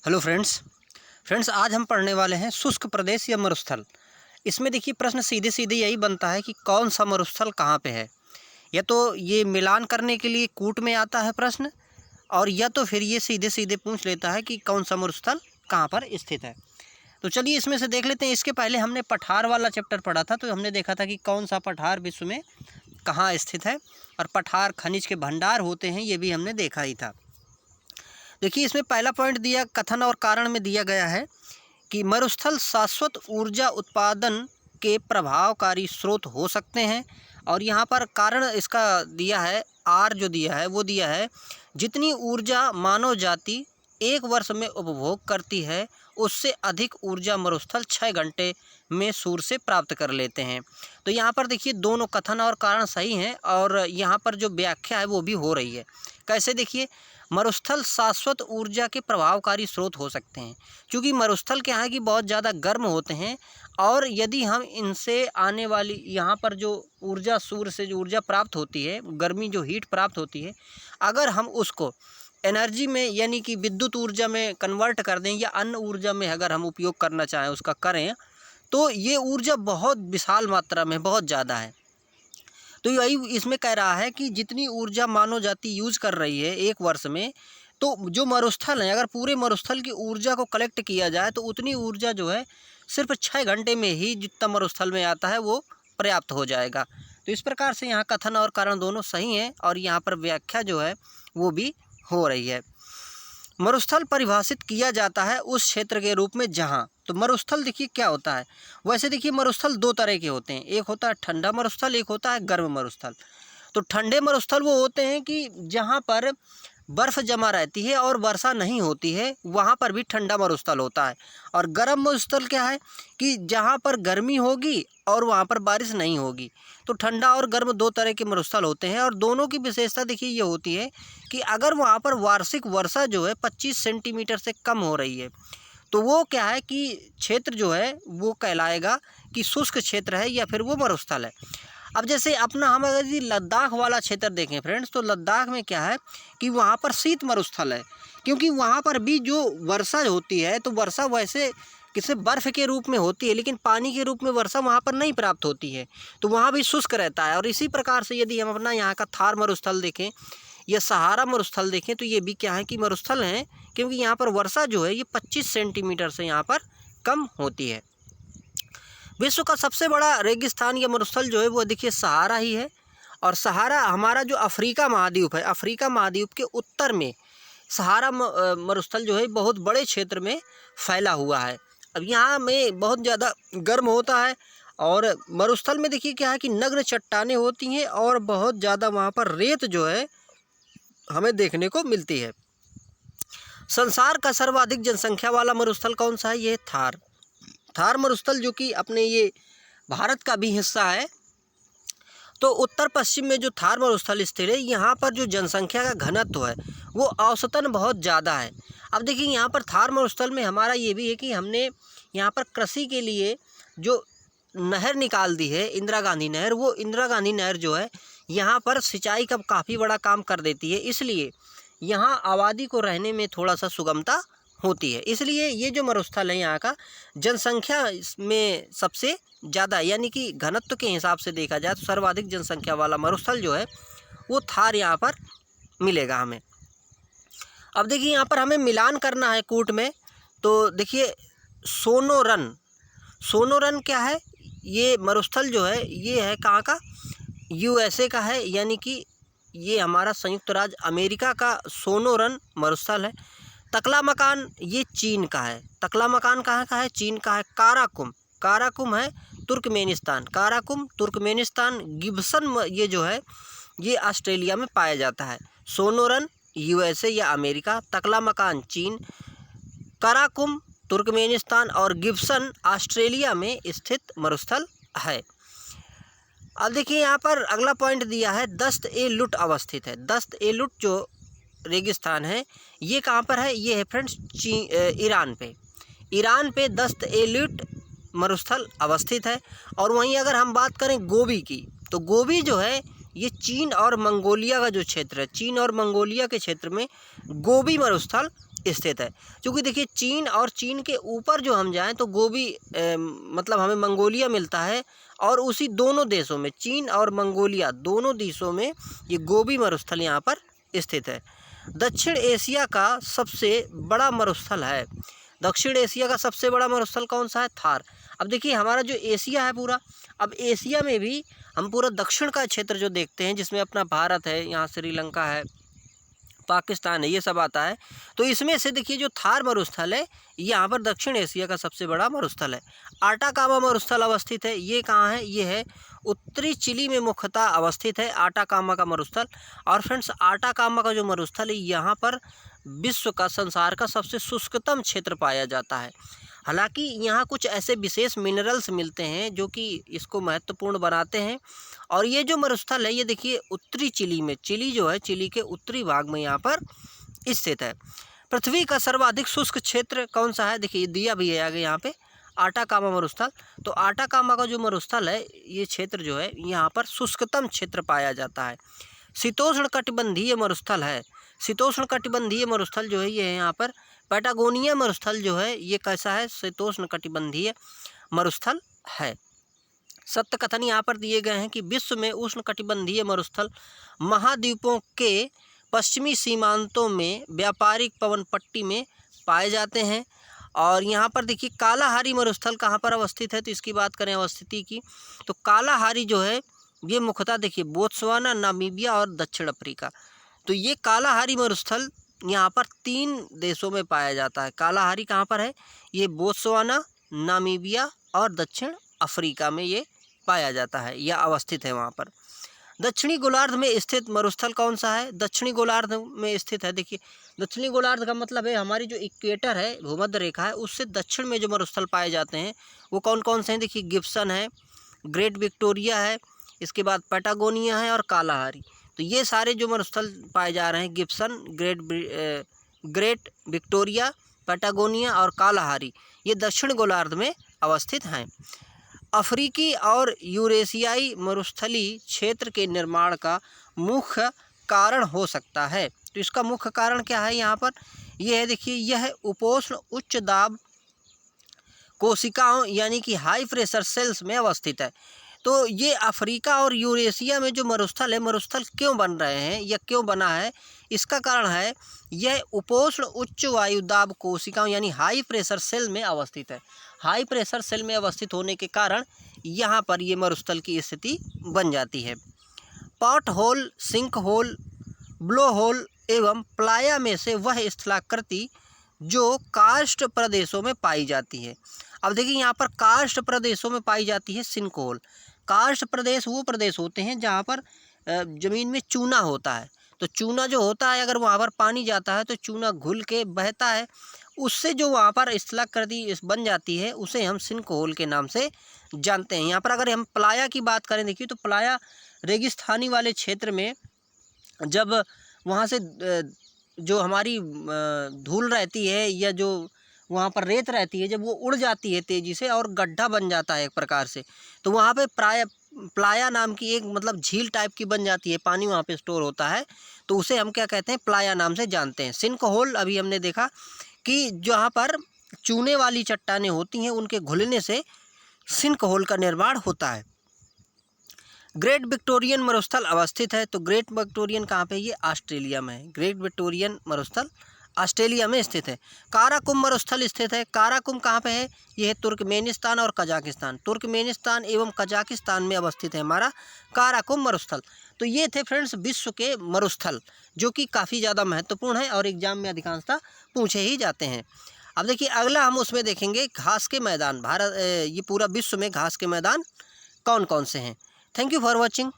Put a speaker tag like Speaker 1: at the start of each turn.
Speaker 1: Hello friends आज हम पढ़ने वाले हैं शुष्क प्रदेश या मरुस्थल। इसमें देखिए प्रश्न सीधे सीधे यही बनता है कि कौन सा मरुस्थल कहाँ पे है। या तो ये मिलान करने के लिए कूट में आता है प्रश्न, और या तो फिर ये सीधे सीधे पूछ लेता है कि कौन सा मरुस्थल कहाँ पर स्थित है। तो चलिए इसमें से देख लेते हैं। इसके पहले हमने पठार वाला चैप्टर पढ़ा था, तो हमने देखा था कि कौन सा पठार विश्व में कहाँ स्थित है, और पठार खनिज के भंडार होते हैं, ये भी हमने देखा ही था। देखिए इसमें पहला पॉइंट दिया, कथन और कारण में दिया गया है कि मरुस्थल शाश्वत ऊर्जा उत्पादन के प्रभावकारी स्रोत हो सकते हैं। और यहाँ पर कारण इसका दिया है, आर जो दिया है वो दिया है, जितनी ऊर्जा मानव जाति एक वर्ष में उपभोग करती है उससे अधिक ऊर्जा मरुस्थल 6 घंटे में सूर्य से प्राप्त कर लेते हैं। तो यहाँ पर देखिए दोनों कथन और कारण सही हैं, और यहाँ पर जो व्याख्या है वो भी हो रही है। कैसे? देखिए, मरुस्थल शाश्वत ऊर्जा के प्रभावकारी स्रोत हो सकते हैं, क्योंकि मरुस्थल क्या है कि बहुत ज़्यादा गर्म होते हैं, और यदि हम इनसे आने वाली यहाँ पर जो ऊर्जा, सूर्य से जो ऊर्जा प्राप्त होती है, गर्मी जो हीट प्राप्त होती है, अगर हम उसको एनर्जी में यानी कि विद्युत ऊर्जा में कन्वर्ट कर दें या अन्य ऊर्जा में अगर हम उपयोग करना चाहें, उसका करें, तो ये ऊर्जा बहुत विशाल मात्रा में, बहुत ज़्यादा है। तो यही इसमें कह रहा है कि जितनी ऊर्जा मानव जाति यूज कर रही है एक वर्ष में, तो जो मरुस्थल है, अगर पूरे मरुस्थल की ऊर्जा को कलेक्ट किया जाए तो उतनी ऊर्जा जो है सिर्फ 6 घंटे में ही जितना मरुस्थल में आता है वो पर्याप्त हो जाएगा। तो इस प्रकार से यहाँ कथन और कारण दोनों सही हैं, और यहाँ पर व्याख्या जो है वो भी हो रही है। मरुस्थल परिभाषित किया जाता है उस क्षेत्र के रूप में जहाँ, तो मरुस्थल देखिए क्या होता है। वैसे देखिए मरुस्थल दो तरह के होते हैं, एक होता है ठंडा मरुस्थल, एक होता है गर्म मरुस्थल। तो ठंडे मरुस्थल वो होते हैं कि जहाँ पर बर्फ़ जमा रहती है और वर्षा नहीं होती है, वहाँ पर भी ठंडा मरुस्थल होता है। और गर्म मरुस्थल क्या है कि जहाँ पर गर्मी होगी और वहाँ पर बारिश नहीं होगी। तो ठंडा और गर्म दो तरह के मरुस्थल होते हैं, और दोनों की विशेषता देखिए ये होती है कि अगर वहाँ पर वार्षिक वर्षा जो है 25 सेंटीमीटर से कम हो रही है, तो वो क्या है कि क्षेत्र जो है वो कहलाएगा कि शुष्क क्षेत्र है या फिर वो मरुस्थल है। अब जैसे अपना हम अगर यदि लद्दाख वाला क्षेत्र देखें फ्रेंड्स, तो लद्दाख में क्या है कि वहाँ पर शीत मरुस्थल है, क्योंकि वहाँ पर भी जो वर्षा होती है, तो वर्षा वैसे किसी बर्फ़ के रूप में होती है, लेकिन पानी के रूप में वर्षा वहाँ पर नहीं प्राप्त होती है, तो वहाँ भी शुष्क रहता है। और इसी प्रकार से यदि हम अपना यहाँ का थार मरुस्थल देखें या सहारा मरुस्थल देखें, तो ये भी क्या है कि मरुस्थल हैं, क्योंकि यहाँ पर वर्षा जो है ये 25 सेंटीमीटर से यहाँ पर कम होती है। विश्व का सबसे बड़ा रेगिस्तान या मरुस्थल जो है वो देखिए सहारा ही है। और सहारा हमारा जो अफ्रीका महाद्वीप है, अफ्रीका महाद्वीप के उत्तर में सहारा मरुस्थल जो है बहुत बड़े क्षेत्र में फैला हुआ है। अब यहाँ में बहुत ज़्यादा गर्म होता है, और मरुस्थल में देखिए क्या है कि नग्न चट्टानें होती हैं, और बहुत ज़्यादा वहाँ पर रेत जो है हमें देखने को मिलती है। संसार का सर्वाधिक जनसंख्या वाला मरुस्थल कौन सा है? ये थार मरुस्थल, जो कि अपने ये भारत का भी हिस्सा है। तो उत्तर पश्चिम में जो थार मरुस्थल स्थित है, यहाँ पर जो जनसंख्या का घनत्व है वो औसतन बहुत ज़्यादा है। अब देखिए यहाँ पर थार मरुस्थल में हमारा ये भी है कि हमने यहाँ पर कृषि के लिए जो नहर निकाल दी है, इंदिरा गांधी नहर, वो इंदिरा गांधी नहर जो है यहाँ पर सिंचाई का काफ़ी बड़ा काम कर देती है, इसलिए यहाँ आबादी को रहने में थोड़ा सा सुगमता होती है। इसलिए ये जो मरुस्थल है यहाँ का जनसंख्या में सबसे ज़्यादा, यानी कि घनत्व के हिसाब से देखा जाए तो सर्वाधिक जनसंख्या वाला मरुस्थल जो है वो थार यहाँ पर मिलेगा हमें। अब देखिए यहाँ पर हमें मिलान करना है कूट में, तो देखिए सोनोरन क्या है? ये मरुस्थल जो है ये है कहाँ का? यूएसए का है, यानी कि ये हमारा संयुक्त राज्य अमेरिका का सोनोरन मरुस्थल है। तकलामकान ये चीन का है। तकलामकान कहाँ का है? चीन का है। काराकुम है तुर्कमेनिस्तान, तुर्कमेनिस्तान। गिब्सन ये जो है ये ऑस्ट्रेलिया में पाया जाता है। सोनोरन यूएसए या अमेरिका, तकलामकान चीन, काराकुम तुर्कमेनिस्तान, और गिब्सन ऑस्ट्रेलिया में स्थित मरुस्थल है। अब देखिए यहाँ पर अगला पॉइंट दिया है, दस्त-ए-लुट अवस्थित है। दस्त-ए-लुट जो रेगिस्तान है ये कहाँ पर है? ये है फ्रेंड्स ईरान पे दस्त-ए-लुट मरुस्थल अवस्थित है। और वहीं अगर हम बात करें गोबी की, तो गोबी जो है ये चीन और मंगोलिया का जो क्षेत्र है, चीन और मंगोलिया के क्षेत्र में गोबी मरुस्थल स्थित है। क्योंकि देखिए चीन और चीन के ऊपर जो हम जाएं तो गोबी मतलब हमें मंगोलिया मिलता है, और उसी दोनों देशों में चीन और मंगोलिया दोनों देशों में ये गोबी मरुस्थल यहाँ पर स्थित है। दक्षिण एशिया का सबसे बड़ा मरुस्थल है। दक्षिण एशिया का सबसे बड़ा मरुस्थल कौन सा है? थार। अब देखिए हमारा जो एशिया है पूरा, अब एशिया में भी हम पूरा दक्षिण का क्षेत्र जो देखते हैं, जिसमें अपना भारत है, यहाँ श्रीलंका है, पाकिस्तान है, ये सब आता है। तो इसमें से देखिए जो थार मरुस्थल है, यहाँ पर दक्षिण एशिया का सबसे बड़ा मरुस्थल है। आटाकामा मरुस्थल अवस्थित है, ये कहाँ है? ये है उत्तरी चिली में मुख्यतः अवस्थित है आटाकामा का मरुस्थल। और फ्रेंड्स आटाकामा का जो मरुस्थल है, यहाँ पर विश्व का, संसार का सबसे शुष्कतम क्षेत्र पाया जाता है। हालांकि यहाँ कुछ ऐसे विशेष मिनरल्स मिलते हैं जो कि इसको महत्वपूर्ण बनाते हैं। और ये जो मरुस्थल है, ये देखिए उत्तरी चिली में, चिली जो है चिली के उत्तरी भाग में यहाँ पर स्थित है। पृथ्वी का सर्वाधिक शुष्क क्षेत्र कौन सा है? देखिए दिया भी है आगे यहाँ पे, आटाकामा मरुस्थल। तो आटाकामा का जो मरुस्थल है, ये क्षेत्र जो है यहाँ पर शुष्कतम क्षेत्र पाया जाता है। शीतोष्ण कटिबंधीय मरुस्थल है। शीतोष्ण कटिबंधीय मरुस्थल जो है ये है यहाँ पर पैटागोनिया मरुस्थल जो है, ये कैसा है? शीतोष्ण कटिबंधीय मरुस्थल है। सत्य कथन यहाँ पर दिए गए हैं कि विश्व में उष्ण कटिबंधीय मरुस्थल महाद्वीपों के पश्चिमी सीमांतों में व्यापारिक पवन पट्टी में पाए जाते हैं। और यहाँ पर देखिए कालाहारी मरुस्थल कहाँ पर अवस्थित है? तो इसकी बात करें अवस्थिति की, तो कालाहारी जो है ये मुख्यतः देखिए बोत्सवाना, नामीबिया और दक्षिण अफ्रीका। तो ये कालाहारी मरुस्थल यहाँ पर 3 देशों में पाया जाता है। कालाहारी कहाँ पर है? ये बोत्सवाना, नामीबिया और दक्षिण अफ्रीका में ये पाया जाता है या अवस्थित है वहाँ पर। दक्षिणी गोलार्ध में स्थित मरुस्थल कौन सा है? दक्षिणी गोलार्ध में स्थित है। देखिए दक्षिणी गोलार्ध का मतलब है हमारी जो इक्वेटर है, भूमध्य रेखा है, उससे दक्षिण में जो मरुस्थल पाए जाते हैं वो कौन कौन से हैं? देखिए गिब्सन है, ग्रेट विक्टोरिया है, इसके बाद पैटागोनिया है और कालाहारी। तो ये सारे जो मरुस्थल पाए जा रहे हैं, गिब्सन, ग्रेट विक्टोरिया, पैटागोनिया और कालाहारी, ये दक्षिण गोलार्ध में अवस्थित हैं। अफ्रीकी और यूरेशियाई मरुस्थलीय क्षेत्र के निर्माण का मुख्य कारण हो सकता है। तो इसका मुख्य कारण क्या है यहाँ पर? यह है देखिए, यह उपोष्ण उच्च दाब कोशिकाओं यानी कि हाई प्रेशर सेल्स में अवस्थित है। तो ये अफ्रीका और यूरेशिया में जो मरुस्थल है, मरुस्थल क्यों बन रहे हैं या क्यों बना है? इसका कारण है यह उपोष्ण उच्च वायुदाब कोशिकाओं यानी हाई प्रेशर सेल में अवस्थित है। हाई प्रेशर सेल में अवस्थित होने के कारण यहाँ पर ये मरुस्थल की स्थिति बन जाती है। Pot hole, sink hole, blow hole एवं प्लाया में से वह स्थलाकृति जो कार्स्ट प्रदेशों में पाई जाती है। अब देखिए यहाँ पर कार्स्ट प्रदेशों में पाई जाती है सिंक होल। कार्स्ट प्रदेश वो प्रदेश होते हैं जहाँ पर ज़मीन में चूना होता है। तो चूना जो होता है, अगर वहाँ पर पानी जाता है तो चूना घुल के बहता है, उससे जो वहाँ पर स्थलाकृति बन जाती है उसे हम सिंक होल के नाम से जानते हैं। यहाँ पर अगर हम प्लाया की बात करें, देखिए तो प्लाया रेगिस्तानी वाले क्षेत्र में जब वहाँ से जो हमारी धूल रहती है या जो वहाँ पर रेत रहती है, जब वो उड़ जाती है तेज़ी से और गड्ढा बन जाता है एक प्रकार से, तो वहाँ पे प्लाया नाम की एक मतलब झील टाइप की बन जाती है, पानी वहाँ पे स्टोर होता है, तो उसे हम क्या कहते हैं? प्लाया नाम से जानते हैं। सिंक होल अभी हमने देखा कि जहाँ पर चूने वाली चट्टानें होती हैं, उनके घुलने से सिंक होल का निर्माण होता है। ग्रेट विक्टोरियन मरुस्थल अवस्थित है। तो ग्रेट विक्टोरियन कहाँ पे? ये ऑस्ट्रेलिया में है। ग्रेट विक्टोरियन मरुस्थल ऑस्ट्रेलिया में स्थित है। काराकुम मरुस्थल स्थित है। काराकुम कहाँ पे है? यह है तुर्कमेनिस्तान और कजाकिस्तान। तुर्कमेनिस्तान एवं कजाकिस्तान में अवस्थित है हमारा काराकुम मरुस्थल। तो ये थे फ्रेंड्स विश्व के मरुस्थल, जो कि काफ़ी ज़्यादा महत्वपूर्ण है और एग्जाम में अधिकांशतः पूछे ही जाते हैं। अब देखिए अगला हम उसमें देखेंगे घास के मैदान। भारत ये पूरा विश्व में घास के मैदान कौन कौन से हैं। Thank you for watching.